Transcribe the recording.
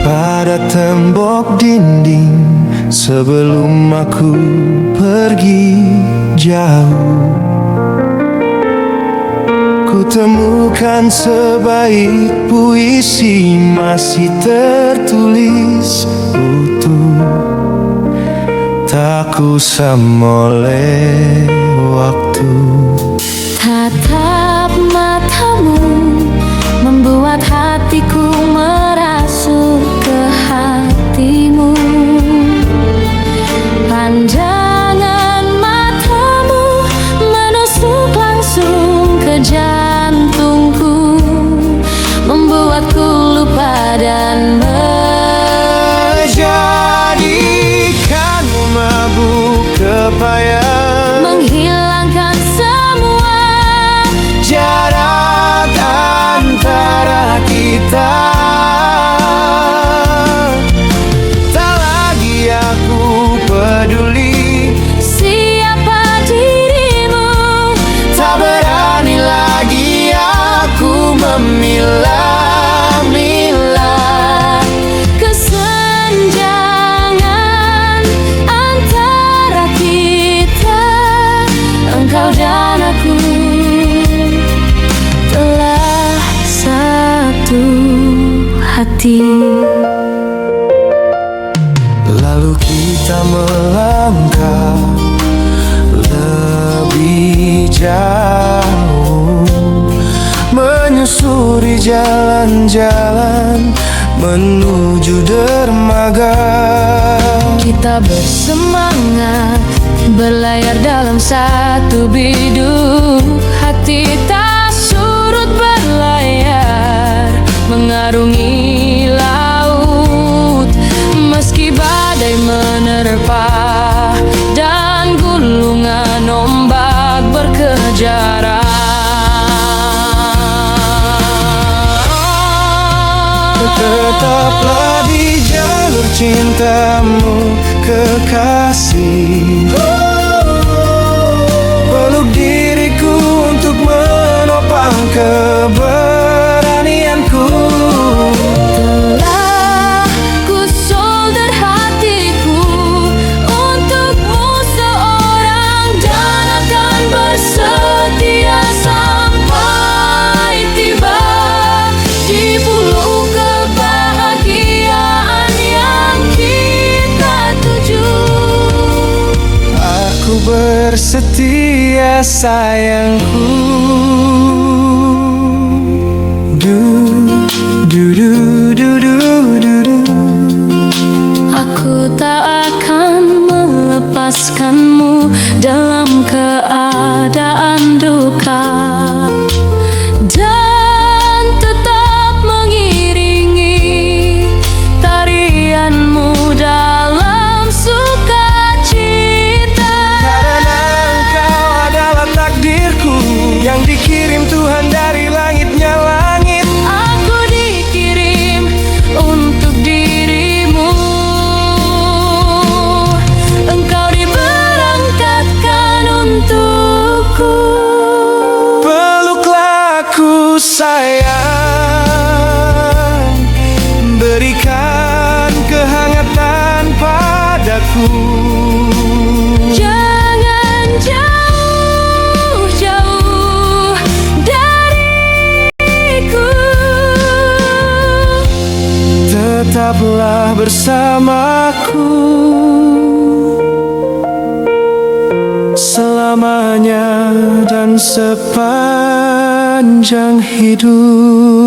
pada tembok dinding sebelum aku pergi jauh. Ku temukan sebaik puisi masih tertulis utuh, tak kusam oleh waktu. Tatap matamu membuat hatiku merasuk ke hatimu. Pandangan matamu menusuk langsung ke jantungku, membuatku lupa dan menjadikanmu mabuk kepayang, menghilangkan semua jarak antara kita. Tak lagi aku peduli siapa dirimu, tak berani lagi aku memilah-milah kesenjangan antara kita. Engkau dan aku telah satu hati. Lalu kita melangkah lebih jauh, menyusuri jalan-jalan menuju dermaga. Kita bersemangat berlayar dalam satu biduk, hati tak surut berlayar mengarungi laut. Meski badai menerpa dan gulungan ombak berkejaran, tetaplah di jalur cintamu kekasih. Peluk diriku untuk menopang keberanianku. telah ku solder hatiku untukmu seorang, dan akan bersetia sampai tiba di pulau kebahagiaan yang kita tuju. Aku bersetia sayangku. Du, du, du, du, du, du, du. Aku tak akan melepaskanmu dalam keadaan duka, dan tetap mengiringi tarianmu dalam sukacita. Karena engkau adalah takdirku yang dikirim Tuhan dari langitnya langit. Aku dikirim untuk dirimu, engkau diberangkatkan untukku. Peluklah aku sayang, berikan kehangatan padaku. Jangan jauh-jauh dariku, Tetaplah bersamaku selamanya dan sepanjang hidup.